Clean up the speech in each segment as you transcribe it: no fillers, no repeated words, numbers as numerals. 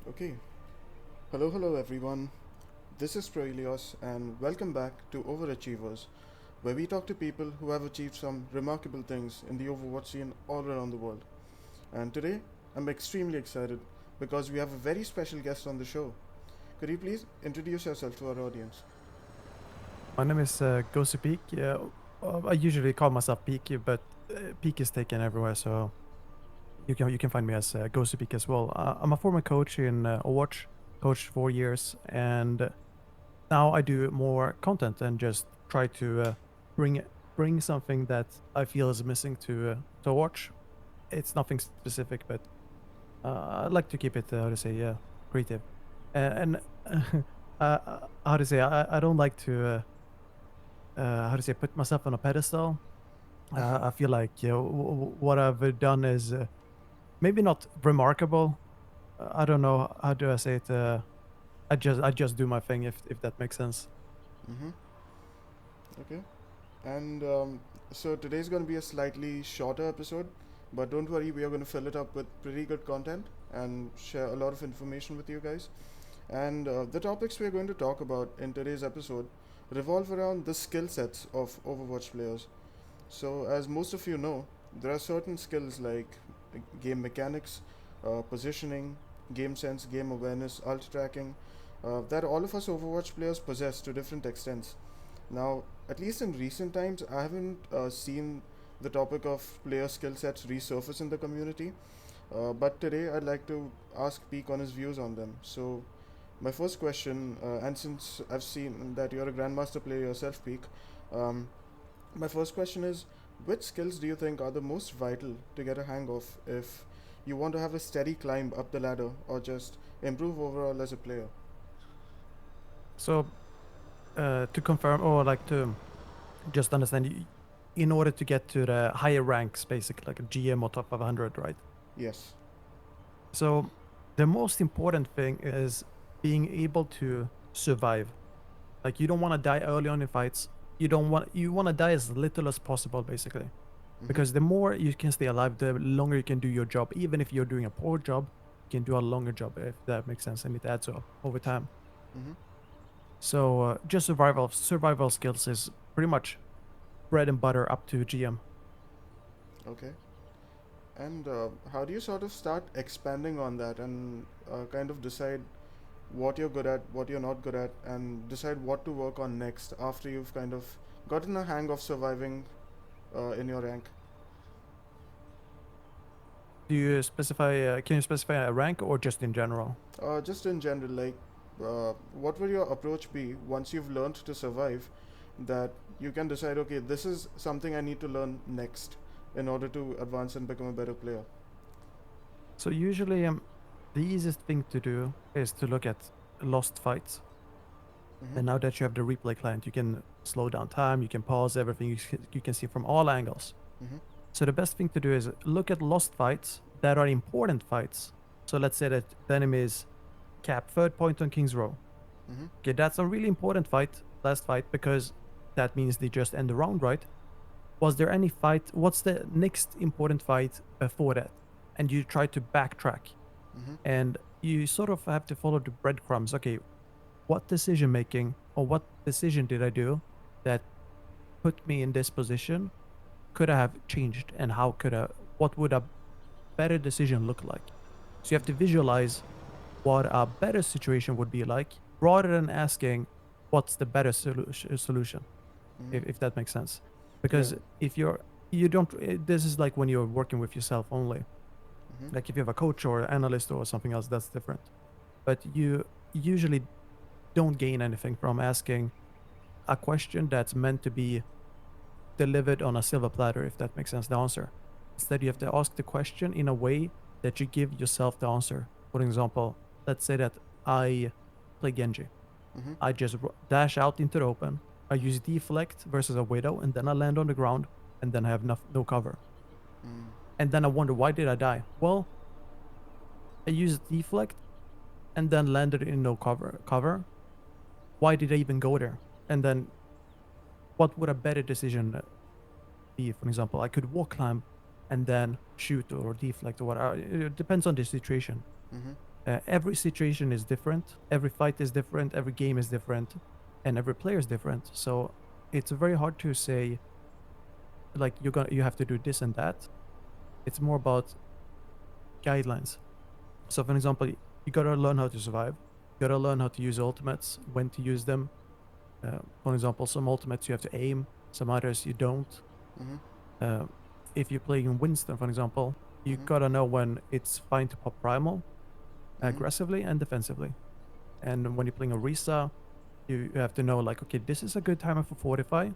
Okay. Hello everyone. This is Proelios, and welcome back to OverAchievers, where we talk to people who have achieved some remarkable things in the Overwatch scene all around the world. And today, I'm extremely excited because we have a very special guest on the show. Could you please introduce yourself to our audience? My name is Gosu Peak. I usually call myself Peak, but Peak is taken everywhere, so you can find me as Gosu Peak as well. I'm a former coach in Overwatch, coached 4 years, and now I do more content and just try to bring bring something that I feel is missing to Overwatch. It's nothing specific, but I like to keep it how to say creative, and how to say I don't like to. How to say, put myself on a pedestal. I feel like what I've done is maybe not remarkable. I don't know how do I say it. I just do my thing if that makes sense. Mm-hmm. Okay. And so today's going to be a slightly shorter episode, but don't worry, we are going to fill it up with pretty good content and share a lot of information with you guys. And the topics we're going to talk about in today's episode revolve around the skill sets of Overwatch players. So, as most of you know, there are certain skills like game mechanics, positioning, game sense, game awareness, ult tracking that all of us Overwatch players possess to different extents. Now, at least in recent times, I haven't seen the topic of player skill sets resurface in the community, but today I'd like to ask Peak on his views on them. So, my first question, and since I've seen that you're a Grandmaster player yourself, Peak, um, my first question is which skills do you think are the most vital to get a hang of if you want to have a steady climb up the ladder or just improve overall as a player? So to confirm or like to just understand, in order to get to the higher ranks, basically like a GM or top of 100, right? Yes. So the most important thing is being able to survive. Like you don't want to die early on in fights. You want to die as little as possible, basically. Mm-hmm. Because the more you can stay alive, the longer you can do your job. Even if you're doing a poor job, you can do a longer job if that makes sense, and it adds up over time. Mm-hmm. So just survival skills is pretty much bread and butter up to GM. Okay. And how do you sort of start expanding on that and kind of decide what you're good at, what you're not good at, and decide what to work on next after you've kind of gotten a hang of surviving in your rank? Do you specify? Can you specify a rank or just in general? Just in general, like, what will your approach be once you've learned to survive that you can decide, okay, this is something I need to learn next in order to advance and become a better player? So usually, the easiest thing to do is to look at lost fights. Mm-hmm. And now that you have the replay client, you can slow down time, you can pause everything, you can see from all angles. Mm-hmm. So the best thing to do is look at lost fights that are important fights. So let's say that the enemy is cap third point on King's Row. Mm-hmm. Okay, that's a really important fight, last fight, because that means they just end the round, right? Was there any fight? What's the next important fight before that? And you try to backtrack Mm-hmm. and you sort of have to follow the breadcrumbs. Okay, what decision making or what decision did I do that put me in this position? Could I have changed, and how could I? What would a better decision look like? So you have to visualize what a better situation would be like, rather than asking what's the better solution, Mm-hmm. if that makes sense. Yeah. Because if you don't, this is like when you're working with yourself only. Mm-hmm. Like if you have a coach or analyst or something else, that's different. But you usually don't gain anything from asking a question that's meant to be delivered on a silver platter, if that makes sense, the answer. Instead, you have to ask the question in a way that you give yourself the answer. For example, let's say that I play Genji. Mm-hmm. I just dash out into the open. I use deflect versus a widow, and then I land on the ground, and then I have no cover. Mm-hmm. And then I wonder, why did I die? Well, I used deflect and then landed in no cover. Why did I even go there? And then what would a better decision be? For example, I could wall climb and then shoot or deflect or whatever. It depends on the situation. Mm-hmm. Every situation is different, every fight is different, every game is different, and every player is different. So it's very hard to say like you have to do this and that. It's more about guidelines. So for example, you gotta learn how to survive. You gotta learn how to use ultimates, when to use them. For example, some ultimates you have to aim, some others you don't. Mm-hmm. Uh, if you're playing Winston, for example, you Mm-hmm. gotta know when it's fine to pop primal Mm-hmm. aggressively and defensively. And when you're playing Orisa, you have to know like, okay, this is a good timing for Fortify,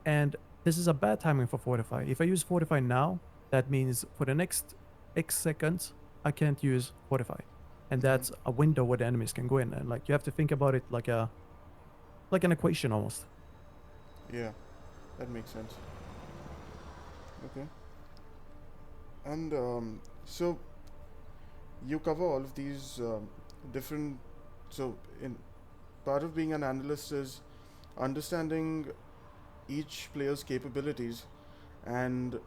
and this is a bad timing for Fortify. If I use Fortify now, that means for the next X seconds, I can't use Fortify. And Mm-hmm. that's a window where the enemies can go in. And like you have to think about it like an equation almost. Yeah, that makes sense. Okay. And so you cover all of these different. So, in part of being an analyst is understanding each player's capabilities and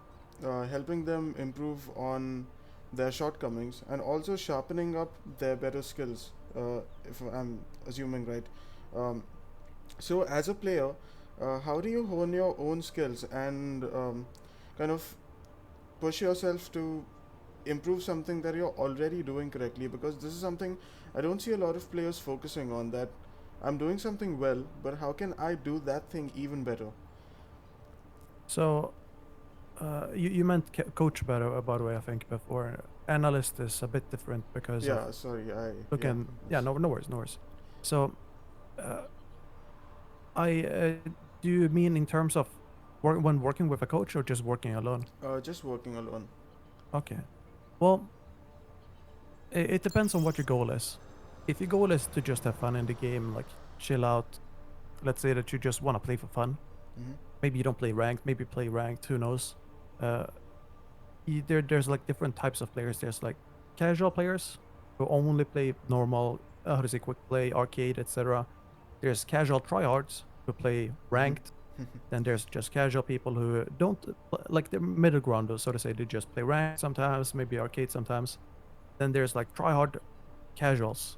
helping them improve on their shortcomings and also sharpening up their better skills. If I'm assuming right. Um, so, as a player, how do you hone your own skills and kind of push yourself to improve something that you're already doing correctly? Because this is something I don't see a lot of players focusing on, that I'm doing something well, but how can I do that thing even better? So you meant coach better, by the way, I think before. Analyst is a bit different because of Yeah, sorry, I yeah, looking. Yeah, yes. no worries, no worries. So uh, I do you mean in terms of when working with a coach or just working alone? Just working alone. Okay. Well, it depends on what your goal is. If your goal is to just have fun in the game, like chill out, let's say that you just want to play for fun. Mm-hmm. Maybe you don't play ranked, maybe play ranked, who knows? Uh, there's like different types of players. There's like casual players who only play normal, how to say, quick play, arcade, etc. There's casual tryhards who play Mm-hmm. ranked. Then there's just casual people who don't like the middle ground, so to say. They just play ranked sometimes, maybe arcade sometimes. Then there's like tryhard casuals.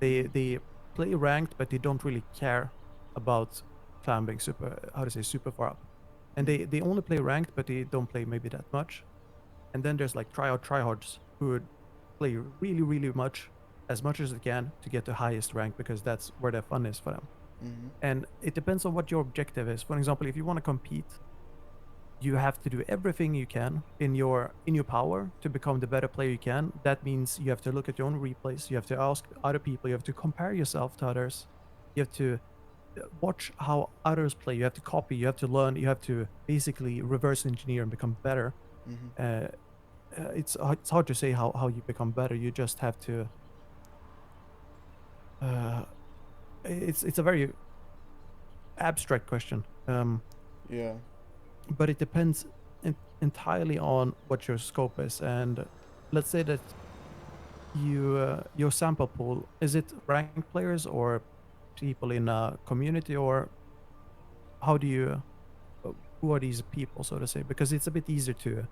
Mm-hmm. They play ranked, but they don't really care about climbing super, how to say, super far up. And Mm-hmm. they only play ranked, but they don't play maybe that much. And then there's like tryhards who would play really, really much as they can to get the highest rank because that's where the fun is for them. Mm-hmm. And it depends on what your objective is. For example, if you want to compete, you have to do everything you can in your power to become the better player you can. That means you have to look at your own replays, you have to ask other people, you have to compare yourself to others, you have to watch how others play, you have to copy, you have to learn, you have to basically reverse engineer and become better. Mm-hmm. uh, it's hard to say how you become better. You just have to uh, it's a very abstract question. Yeah. But it depends entirely on what your scope is. And let's say that your sample pool, is it ranked players or people in a community, or how do you who are these people, so to say? Because it's a bit easier to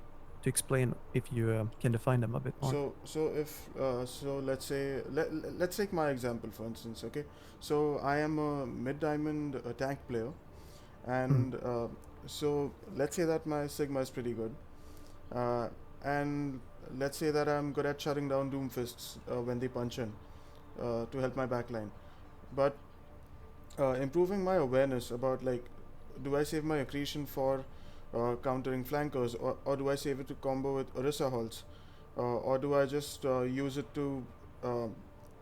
explain if you can define them a bit more. So if so let's say let's take my example for instance. Okay, so I am a mid diamond tank player, Mhm. and so let's say that my sigma is pretty good, uh, and let's say that I'm good at shutting down doomfists when they punch in to help my backline, but improving my awareness about, like, do I save my accretion for countering flankers, or do I save it to combo with Orisa Halls, or do I just use it to uh,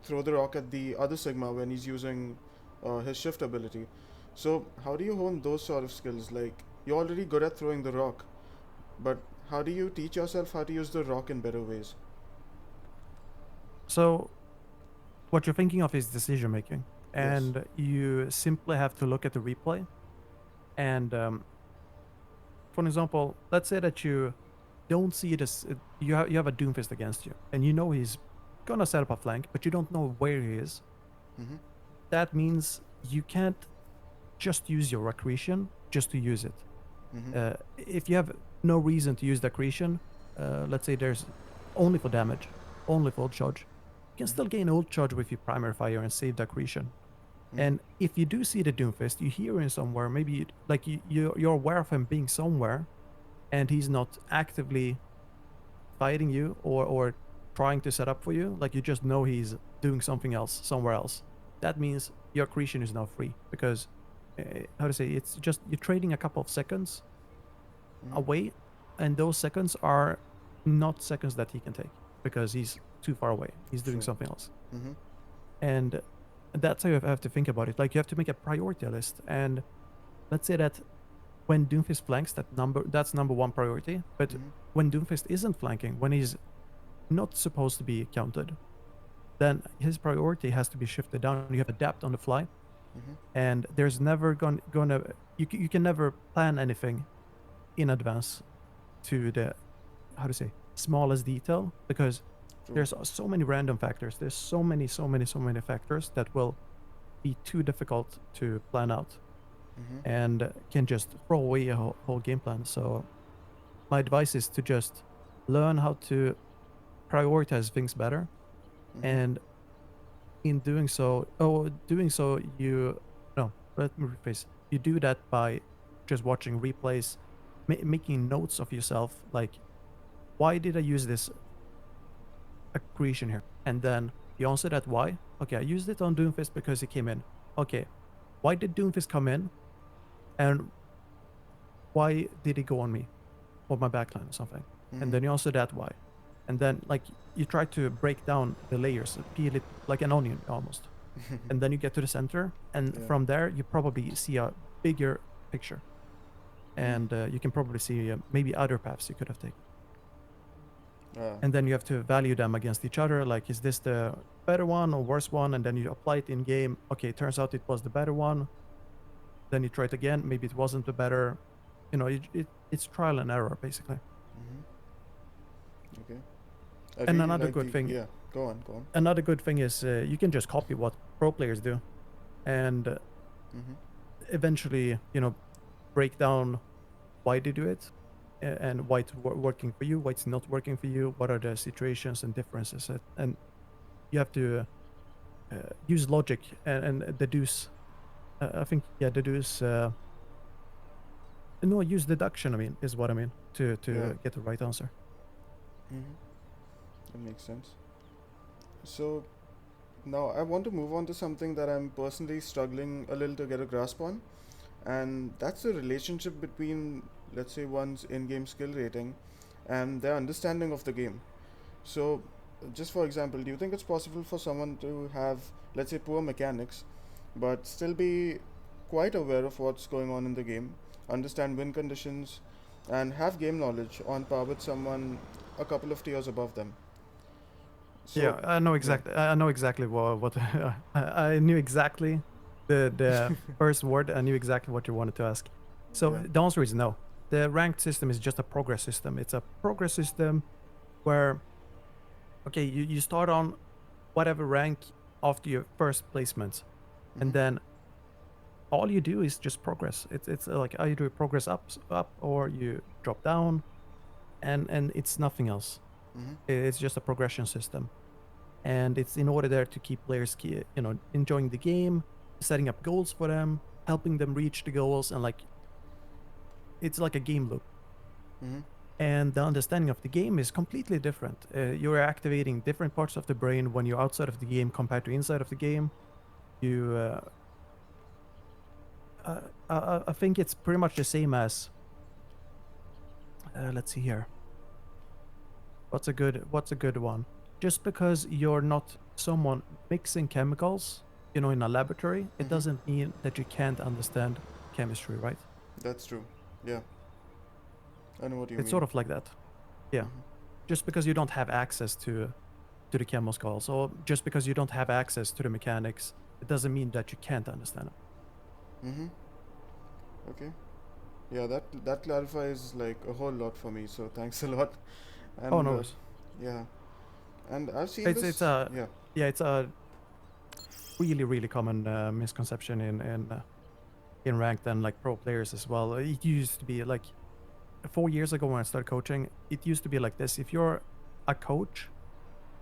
throw the rock at the other Sigma when he's using his shift ability? So how do you hone those sort of skills? Like, you're already good at throwing the rock, but how do you teach yourself how to use the rock in better ways? So what you're thinking of is decision making, Yes. and you simply have to look at the replay. And for example, let's say that you don't see it as you have a Doomfist against you, and you know he's gonna set up a flank, but you don't know where he is. Mm-hmm. That means you can't just use your accretion just to use it. Mm-hmm. If you have no reason to use the accretion, let's say there's only for damage, only for charge, You can still gain ult charge with your primary fire and save the accretion. And if you do see the Doomfist, you hear him somewhere, maybe you're aware of him being somewhere, and he's not actively fighting you or trying to set up for you. Like, you just know he's doing something else somewhere else. That means your accretion is now free because, how to say, it's just you're trading a couple of seconds away, and those seconds are not seconds that he can take because he's too far away. He's doing True. something else. Mm-hmm. And that's how you have to think about it. Like, you have to make a priority list. And let's say that when Doomfist flanks, that's number one priority. But when Doomfist isn't flanking, when he's not supposed to be counted, then his priority has to be shifted down. You have to adapt on the fly. And there's never gonna you can never plan anything in advance to the, how to say, smallest detail, because True. there's so many random factors. There's so many factors that will be too difficult to plan out and can just throw away a whole game plan. So my advice is to just learn how to prioritize things better. And in doing so, let me rephrase. You do that by just watching replays, making notes of yourself, like, why did I use this accretion here? And then you answer that why. Okay, I used it on Doomfist because he came in. Okay, why did Doomfist come in? And why did he go on me or my backline or something? And then you answer that why. And then, like, you try to break down the layers, peel it like an onion almost. And then you get to the center, and from there you probably see a bigger picture. And you can probably see maybe other paths you could have taken. And then you have to value them against each other. Like, is this the better one or worse one? And then you apply it in game. Okay, it turns out it was the better one. Then you try it again. Maybe it wasn't the better. You know, it's trial and error, basically. Okay. And another good thing. Yeah, go on. Another good thing is you can just copy what pro players do, and eventually, break down why they do it, and why it's working for you, why it's not working for you, what are the situations and differences, and you have to use logic and deduce. I think deduce. No, use deduction. Is what I mean to get the right answer. That makes sense. So now I want to move on to something that I'm personally struggling a little to get a grasp on, and that's the relationship between, let's say, one's in-game skill rating and their understanding of the game. So, just for example, do you think it's possible for someone to have, let's say, poor mechanics, but still be quite aware of what's going on in the game, understand win conditions, and have game knowledge on par with someone a couple of tiers above them? So, Yeah, I know exactly. I know exactly what I knew exactly the first word. I knew exactly what you wanted to ask. So the answer is no. The ranked system is just a progress system. It's a progress system where, okay, you start on whatever rank after your first placement, and then all you do is just progress. It's like either you progress up, or you drop down, and it's nothing else. It's just a progression system, and it's in order there to keep players, enjoying the game, setting up goals for them, helping them reach the goals, and like, it's like a game loop. And the understanding of the game is completely different. You're activating different parts of the brain when you're outside of the game compared to inside of the game. You, I think it's pretty much the same as. Let's see here. What's a good one? Just because you're not someone mixing chemicals, in a laboratory, it doesn't mean that you can't understand chemistry, right? That's true. Yeah. I know what you mean. It's sort of like that. Yeah. Just because you don't have access to the chemicals, or just because you don't have access to the mechanics, it doesn't mean that you can't understand them. Okay. Yeah, that clarifies like a whole lot for me. So thanks a lot. And Oh, no worries. yeah, and I've seen It's this. it's a Yeah. yeah, it's a really common misconception in ranked and like pro players as well. It used to be like 4 years ago when I started coaching. It used to be like this: if you're a coach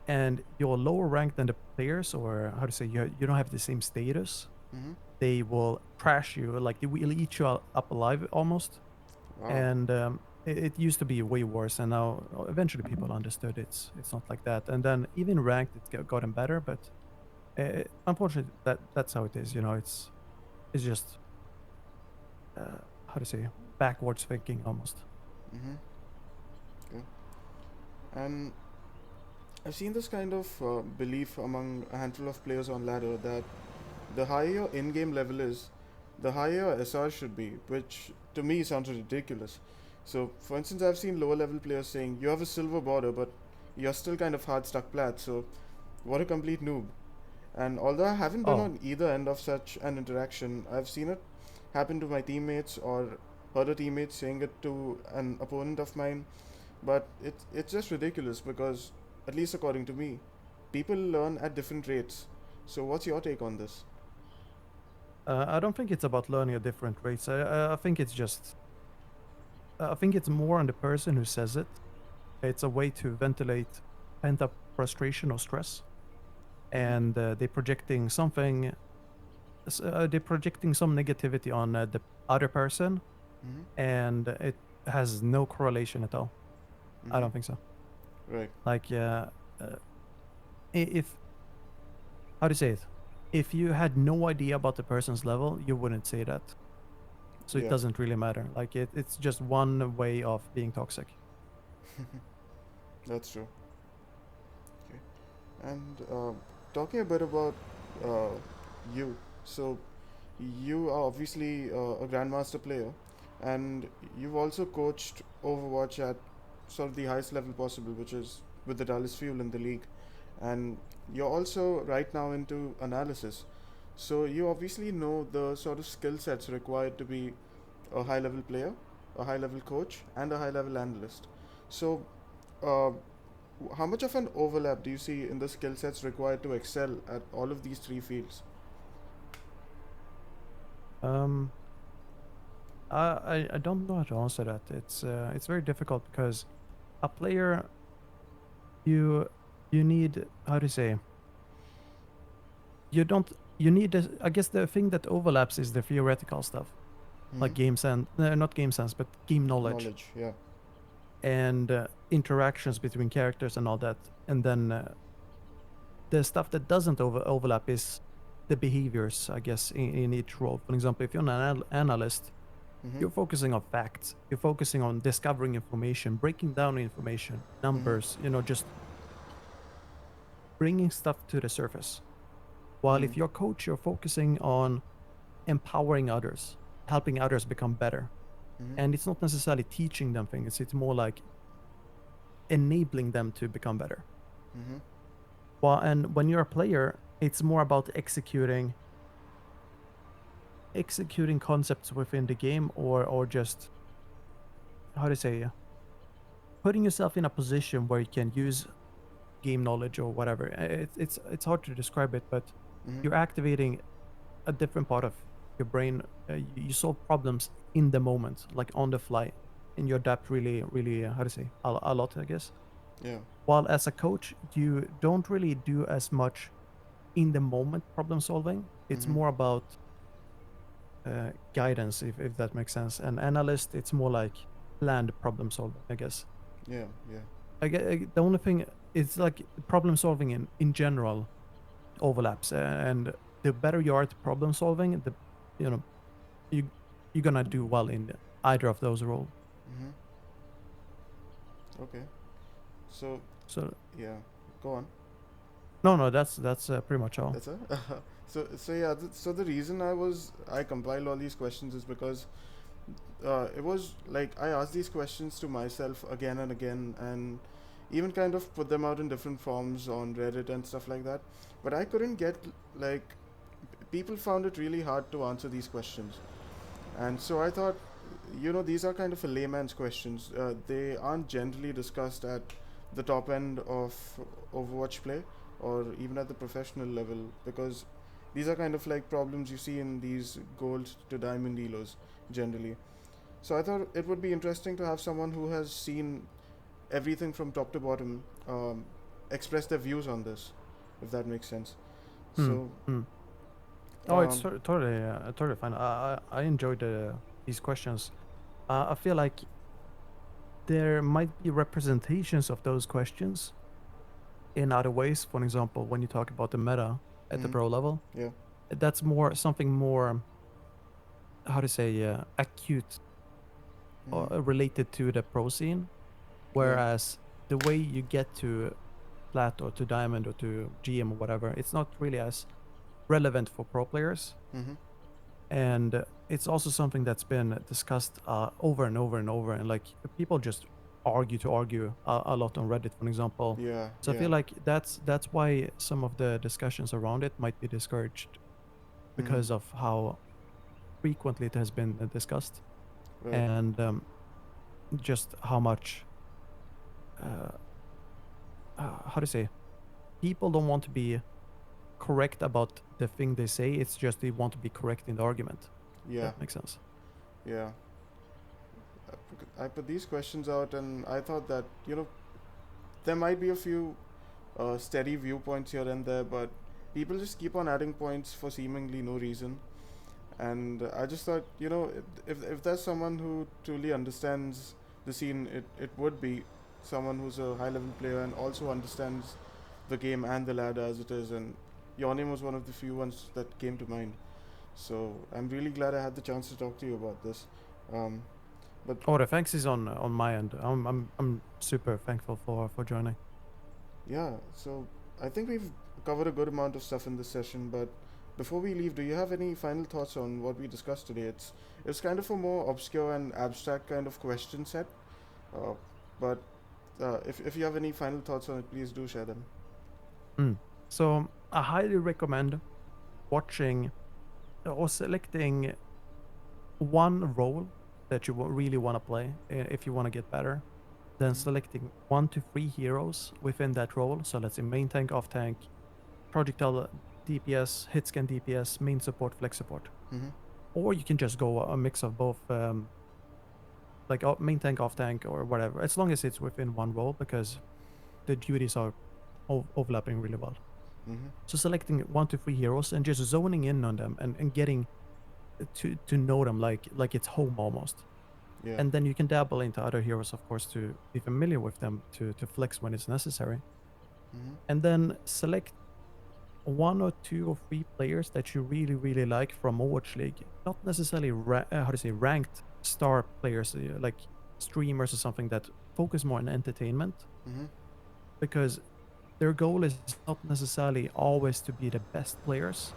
and you're lower ranked than the players, or how to say, you don't have the same status, Mm-hmm. they will trash you, like they will eat you up alive almost. Wow. And it used to be way worse, and now eventually people understood it's not like that. And then even ranked, it's gotten better, but unfortunately that's how it is. It's just how to say, backwards thinking almost. Mm-hmm. Okay. And I've seen this kind of belief among a handful of players on ladder that the higher your in-game level is, the higher your SR should be, which to me sounds ridiculous. So, for instance, I've seen lower level players saying, "You have a silver border, but you're still kind of hard stuck plat." So, what a complete noob. And although I haven't been Oh, on either end of such an interaction, I've seen it happen to my teammates or heard a teammate saying it to an opponent of mine. But it's just ridiculous because, at least according to me, people learn at different rates. So, what's your take on this? I don't think it's about learning at different rates. I think it's just I think it's more on the person who says it. It's a way to ventilate pent up frustration or stress, Mm-hmm. and they're projecting some negativity on the other person, Mm-hmm. and it has no correlation at all. I Mm-hmm. don't think so. Right. Like, uh, if how to say it, if you had no idea about the person's level, you wouldn't say that. So it Yeah. doesn't really matter. Like it's just one way of being toxic. That's true. Okay. And talking a bit about uh, you. So, you are obviously a grandmaster player, and you've also coached Overwatch at sort of the highest level possible, which is with the Dallas Fuel in the league. And you're also right now into analysis. So you obviously know the sort of skill sets required to be a high level player, a high level coach, and a high level analyst. So, uh, how much of an overlap do you see in the skill sets required to excel at all of these three fields? Um, I don't know how to answer that. It's very difficult because a player, you you need, how to say, you don't you need I guess the thing that overlaps is the theoretical stuff, Mm-hmm. like game sense, not game sense, but game knowledge, Knowledge, yeah. and interactions between characters and all that. And then the stuff that doesn't overlap is the behaviors, I guess, in each role. For example, if you're an analyst, Mm-hmm. you're focusing on facts, you're focusing on discovering information, breaking down information, Mm-hmm. numbers, just bringing stuff to the surface. While Mm-hmm. if you're a coach, you're focusing on empowering others, helping others become better. Mm-hmm. And it's not necessarily teaching them things, it's more like enabling them to become better. Mm-hmm. Well, and when you're a player, it's more about executing concepts within the game, or just, how to say, putting yourself in a position where you can use game knowledge or whatever. It's hard to describe it, but Mm-hmm. you're activating a different part of your brain. You solve problems in the moment, like on the fly, and you adapt really, really, how to say, a lot, I guess. Yeah. While as a coach, you don't really do as much in the moment problem solving. It's Mm-hmm. more about guidance, if that makes sense. And analyst, it's more like planned problem solving, I guess. Yeah. Yeah. The only thing, it's like problem solving in general overlaps, and the better you are at problem solving, the you know you you're gonna do well in either of those roles. Mm-hmm. Okay. So, So yeah. Go on. no, that's pretty much all. That's it. So yeah. So the reason I compiled all these questions is because it was like I asked these questions to myself again and again, and even kind of put them out in different forms on Reddit and stuff like that. But I couldn't get, like, people found it really hard to answer these questions. And so I thought, these are kind of a layman's questions. They aren't generally discussed at the top end of Overwatch play or even at the professional level, because these are kind of like problems you see in these gold to diamond delos generally. So I thought it would be interesting to have someone who has seen everything from top to bottom, express their views on this, if that makes sense. Hmm. So, Hmm. Oh, it's um, totally fine. I enjoyed these questions. I feel like there might be representations of those questions in other ways. For example, when you talk about the meta at the mhm, pro level, yeah, that's more something more, how to say, acute or mhm, related to the pro scene. yeah, Whereas the way you get to plat or to diamond or to GM or whatever, it's not really as relevant for pro players. mhm, And it's also something that's been discussed over and over and over. And like people just argue to argue a lot on Reddit, for example. yeah, So I yeah, feel like that's why some of the discussions around it might be discouraged mhm, because of how frequently it has been discussed right, and just how much uh, how to say people don't want to be correct about the thing they say. It's just they want to be correct in the argument. yeah, That makes sense. yeah. I put these questions out, and I thought that there might be a few steady viewpoints here and there, but people just keep on adding points for seemingly no reason. And I just thought, if there's someone who truly understands the scene, it would be someone who's a high level player and also understands the game and the ladder as it is. And your name was one of the few ones that came to mind. So I'm really glad I had the chance to talk to you about this. Um, but Oh, the thanks is on my end. I'm super thankful for joining. yeah, so I think we've covered a good amount of stuff in this session. But before we leave, do you have any final thoughts on what we discussed today? It's kind of a more obscure and abstract kind of question set. Uh, but if you have any final thoughts on it, please do share them. Mm. So I highly recommend watching or selecting one role that you really want to play if you want to get better. Then Mhm. selecting 1 to 3 heroes within that role. So let's say main tank, off tank, projectile DPS, hit scan DPS, main support, flex support. Mhm. Or you can just go a mix of both, like main tank, off tank, or whatever, as long as it's within one role because the duties are overlapping really well. Mhm. So selecting 1 to 3 heroes and just zoning in on them and getting to know them like it's home almost. Yeah. And then you can dabble into other heroes, of course, to be familiar with them to flex when it's necessary. Mhm. And then select 1 or 2 or 3 players that you really really like from Overwatch League. Not necessarily how to say ranked star players like streamers or something that focus more on entertainment Mhm. because their goal is not necessarily always to be the best players.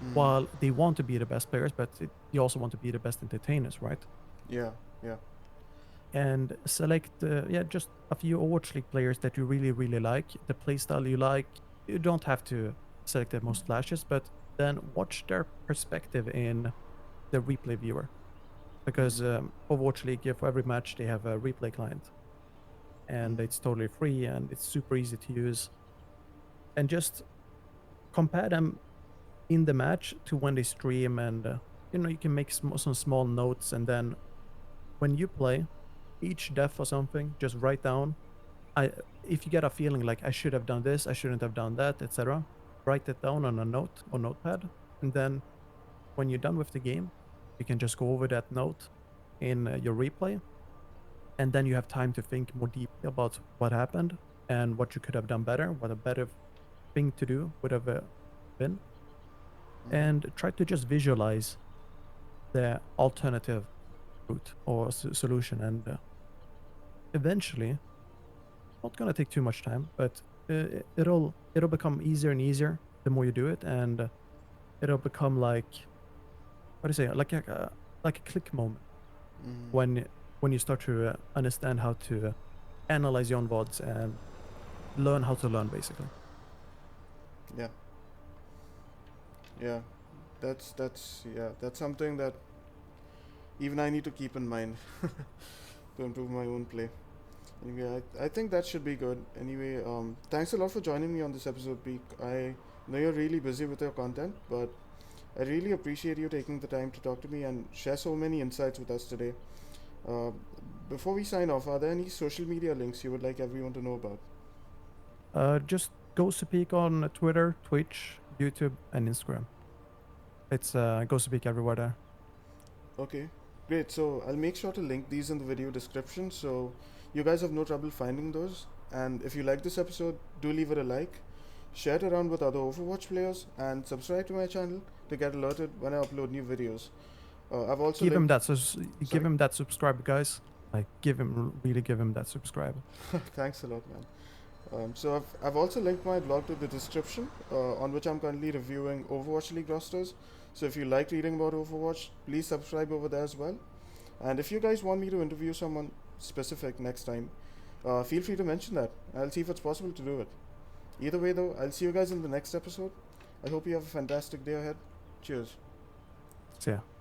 Mhm. While they want to be the best players, but they also want to be the best entertainers, right? Yeah. Yeah. And select yeah, just a few Overwatch League players that you really really like, the playstyle you like. You don't have to select the most flashes, but then watch their perspective in the replay viewer because Mhm. Overwatch League, for every match they have a replay client and Mhm. it's totally free and it's super easy to use. And just compare them in the match to when they stream, and you can make some small notes, and then when you play each death or something, just write down. I If you get a feeling like I should have done this, I shouldn't have done that, etc., write it down on a note or notepad, and then when you're done with the game, you can just go over that note in your replay, and then you have time to think more deeply about what happened and what you could have done better, what a better thing to do would have been, Mhm. and try to just visualize the alternative route or solution. And eventually, not going to take too much time, but it'll become easier and easier the more you do it, and it'll become like, what do you say, like a click moment Mhm. when you start to understand how to analyze your own VODs and learn how to learn, basically. Yeah. Yeah. That's something that even I need to keep in mind to improve my own play. Anyway, I think that should be good. Anyway, thanks a lot for joining me on this episode, Peak. I know you're really busy with your content, but I really appreciate you taking the time to talk to me and share so many insights with us today. Uh, Before we sign off, are there any social media links you would like everyone to know about? Just Gosu Peak on Twitter, Twitch, YouTube, and Instagram. It's Gosu Peak everywhere there. Okay, great. So I'll make sure to link these in the video description so you guys have no trouble finding those. And if you like this episode, do leave it a like, share it around with other Overwatch players, and subscribe to my channel to get alerted when I upload new videos. I've also Give him linked. that. Give Sorry? him that subscribe, guys. Like, really give him that subscribe. Thanks a lot, man. So I've also linked my blog to the description, on which I'm currently reviewing Overwatch League rosters. So if you like reading about Overwatch, please subscribe over there as well. And if you guys want me to interview someone specific next time, feel free to mention that. I'll see if it's possible to do it. Either way, though, I'll see you guys in the next episode. I hope you have a fantastic day ahead. Cheers. So yeah.